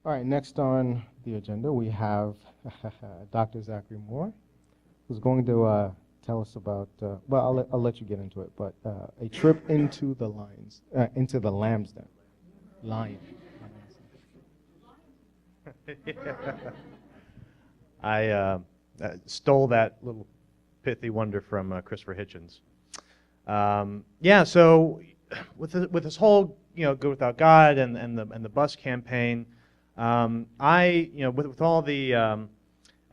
All right, next on the agenda we have Dr. Zachary Moore, who's going to tell us about. Well, I'll let you get into it, but a trip into the into the lamb's den. Lion. I stole that little pithy wonder from Christopher Hitchens. Yeah, so with this whole Go Without God and the bus campaign, with all the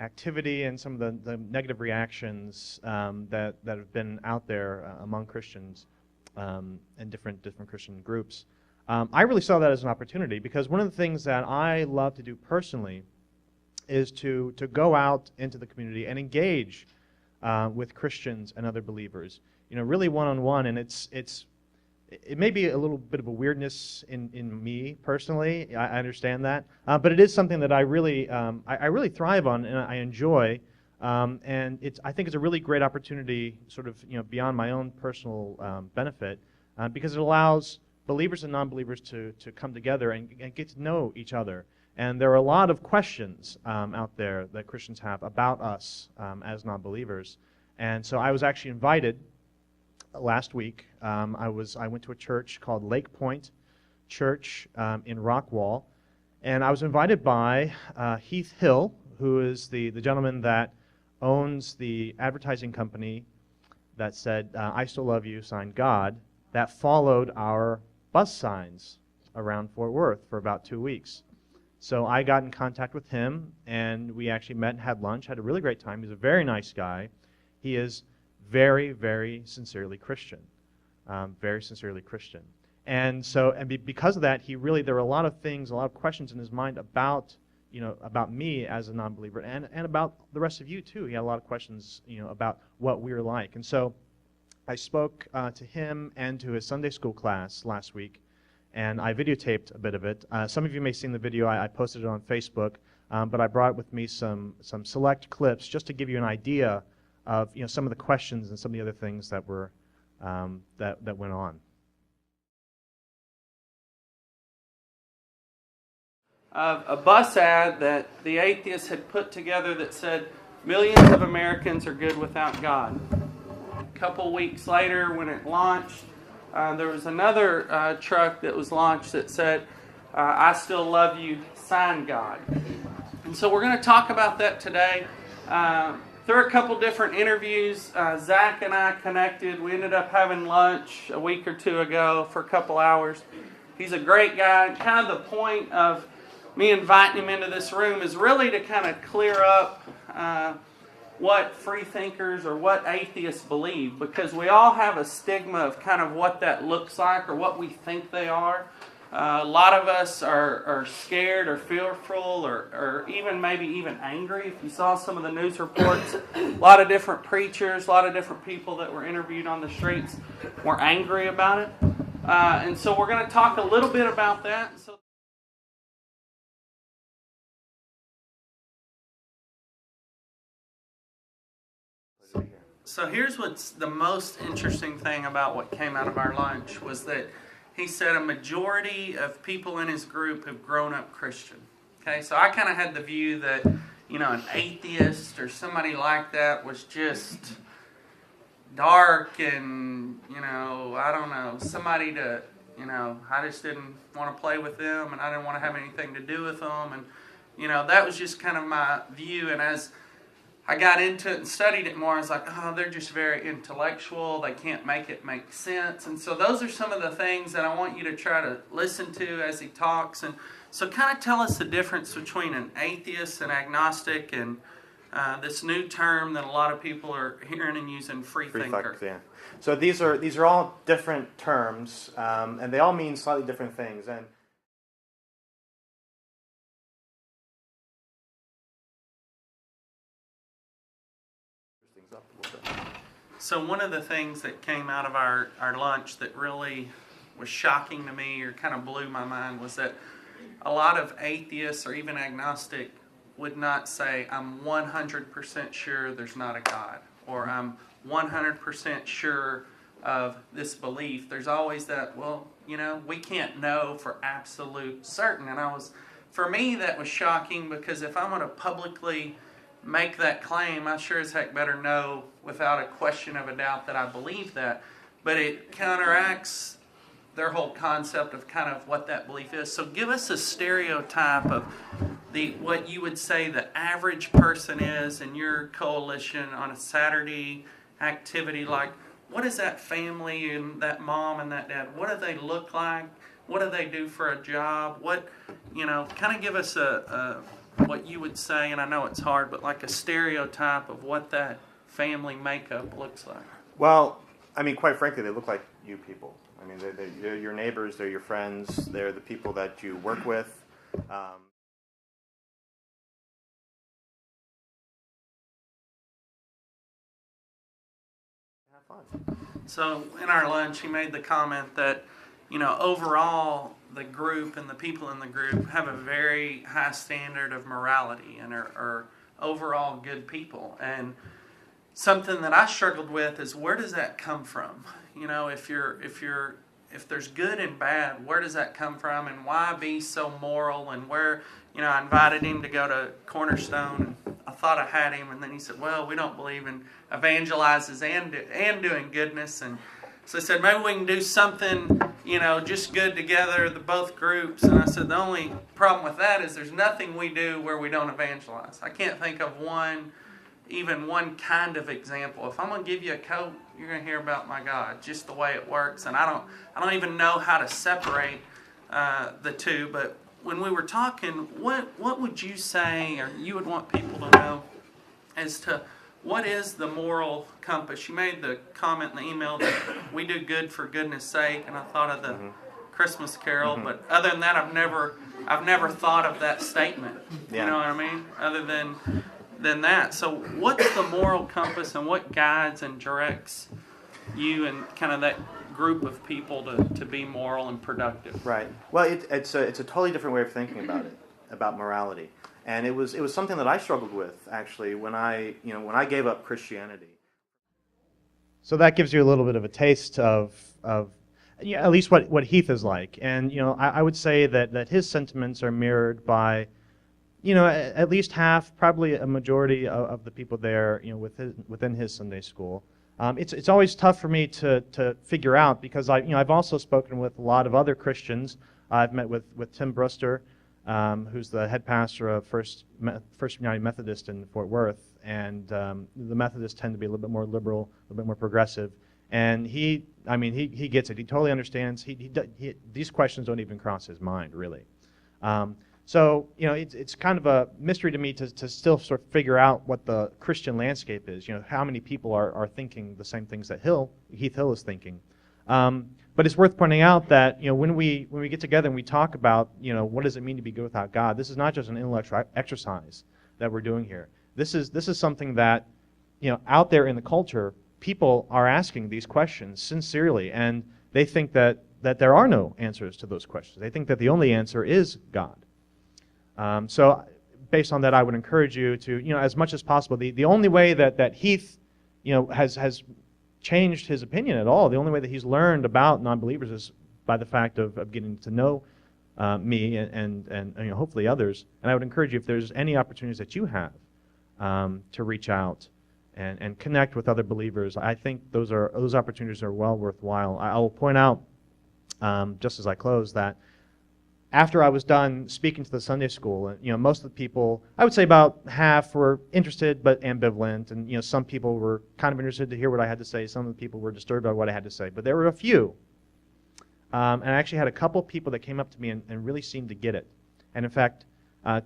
activity and some of the negative reactions that have been out there among Christians and different Christian groups, I really saw that as an opportunity, because one of the things that I love to do personally is to go out into the community and engage with Christians and other believers, really one-on-one. And it may be a little bit of a weirdness in me personally. I understand that, but it is something that I really thrive on and I enjoy. And I think it's a really great opportunity, sort of beyond my own personal benefit, because it allows believers and non-believers to come together and get to know each other. And there are a lot of questions out there that Christians have about us as non-believers. And so I was actually invited last week. I went to a church called Lake Point Church in Rockwall, and I was invited by Heath Hill, who is the gentleman that owns the advertising company that said, "I still love you, signed God," that followed our bus signs around Fort Worth for about 2 weeks. So I got in contact with him, and we actually met and had lunch, had a really great time. He's a very nice guy. He is very, very sincerely Christian, very sincerely Christian. And so, because of that, there were a lot of things, a lot of questions in his mind about me as a non-believer, and about the rest of you too. He had a lot of questions, about what we were like. And so I spoke to him and to his Sunday school class last week, and I videotaped a bit of it. Some of you may have seen the video. I posted it on Facebook, but I brought with me some select clips just to give you an idea of some of the questions and some of the other things that were that went on. A bus ad that the atheists had put together that said, "Millions of Americans are good without God." A couple weeks later, when it launched, there was another truck that was launched that said, "I still love you, sign God." And so we're going to talk about that today. Through a couple different interviews, Zach and I connected. We ended up having lunch a week or two ago for a couple hours. He's a great guy. Kind of the point of me inviting him into this room is really to kind of clear up what free thinkers or what atheists believe, because we all have a stigma of kind of what that looks like or what we think they are. A lot of us are scared or fearful or maybe even angry. If you saw some of the news reports, a lot of different preachers, a lot of different people that were interviewed on the streets were angry about it. And so we're going to talk a little bit about that. So here's what's the most interesting thing about what came out of our lunch was that he said a majority of people in his group have grown up Christian. Okay, so I kind of had the view that, an atheist or somebody like that was just dark and, I don't know, somebody to, I just didn't want to play with them and I didn't want to have anything to do with them. And, that was just kind of my view. And as I got into it and studied it more, I was like, oh, they're just very intellectual. They can't make it make sense. And so those are some of the things that I want you to try to listen to as he talks. And so kind of tell us the difference between an atheist and agnostic and this new term that a lot of people are hearing and using, free thinker. Yeah. So these are all different terms, and they all mean slightly different things. And so one of the things that came out of our lunch that really was shocking to me or kind of blew my mind was that a lot of atheists or even agnostic would not say, I'm 100% sure there's not a God, or I'm 100% sure of this belief. There's always that, we can't know for absolute certain. And I was for me, that was shocking, because if I'm going to publicly make that claim, I sure as heck better know without a question of a doubt that I believe that. But it counteracts their whole concept of kind of what that belief is. So give us a stereotype of what you would say the average person is in your coalition on a Saturday activity. Like, what is that family and that mom and that dad, what do they look like? What do they do for a job? What, kind of give us a what you would say, and I know it's hard, but like a stereotype of what that family makeup looks like. Well, I mean, quite frankly, they look like you people. I mean, they're your neighbors, they're your friends, they're the people that you work with. Have fun. So in our lunch, he made the comment that, overall, the group and the people in the group have a very high standard of morality and are overall good people. And something that I struggled with is, where does that come from? If there's good and bad, where does that come from, and why be so moral? And where, I invited him to go to Cornerstone, and I thought I had him, and then he said, well, we don't believe in evangelizes and doing goodness. And so I said, maybe we can do something, just good together, both groups. And I said, the only problem with that is there's nothing we do where we don't evangelize. I can't think of even one kind of example. If I'm going to give you a coat, you're going to hear about my God, just the way it works. And I don't even know how to separate the two. But when we were talking, what would you say, or you would want people to know, as to what is the moral compass? You made the comment in the email that we do good for goodness sake, and I thought of the Christmas Carol. But other than that, I've never thought of that statement. Yeah. You know what I mean? Other than that. So what's the moral compass, and what guides and directs you and kind of that group of people to be moral and productive? Right. Well, it's a totally different way of thinking about morality. And it was something that I struggled with, actually, when I gave up Christianity. So that gives you a little bit of a taste of at least what Heath is like. And, I would say that his sentiments are mirrored by, at least half, probably a majority of the people there, within his Sunday school. It's always tough for me to figure out, because I've also spoken with a lot of other Christians. I've met with Tim Bruster, who's the head pastor of First United Methodist in Fort Worth, and the Methodists tend to be a little bit more liberal, a little bit more progressive. And he gets it. He totally understands. These questions don't even cross his mind, really. So it's kind of a mystery to me to still sort of figure out what the Christian landscape is. How many people are thinking the same things that Heath Hill is thinking. But it's worth pointing out that when we get together and we talk about what does it mean to be good without God, this is not just an intellectual exercise that we're doing here. This is something that out there in the culture, people are asking these questions sincerely, and they think that there are no answers to those questions. They think that the only answer is God. So based on that, I would encourage you to as much as possible. The only way that Heath has changed his opinion at all, the only way that he's learned about non-believers is by the fact of getting to know me and hopefully others. And I would encourage you, if there's any opportunities that you have to reach out and connect with other believers, I think those opportunities are well worthwhile. I will point out, just as I close, that after I was done speaking to the Sunday school, most of the people, I would say about half, were interested but ambivalent, and some people were kind of interested to hear what I had to say. Some of the people were disturbed by what I had to say, but there were a few. And I actually had a couple people that came up to me and really seemed to get it. And in fact,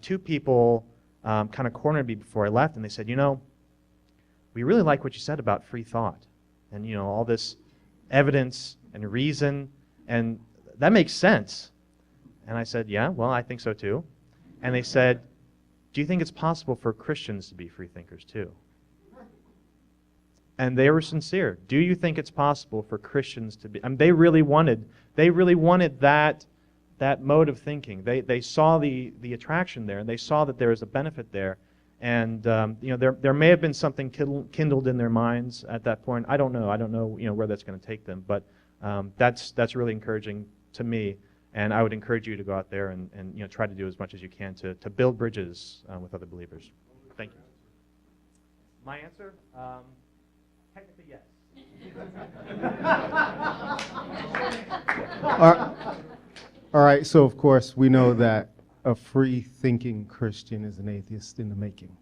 two people kind of cornered me before I left, and they said, we really like what you said about free thought, and all this evidence and reason, and that makes sense. And I said, yeah, well, I think so too. And they said, do you think it's possible for Christians to be free thinkers too? And they were sincere. Do you think it's possible for Christians to be? I mean, they really wanted that mode of thinking. They saw the attraction there, and they saw that there was a benefit there. And there may have been something kindled in their minds at that point. I don't know where that's going to take them, but that's really encouraging to me. And I would encourage you to go out there and try to do as much as you can to build bridges with other believers. Thank you. My answer? Technically, yes. All right, so of course we know that a free-thinking Christian is an atheist in the making.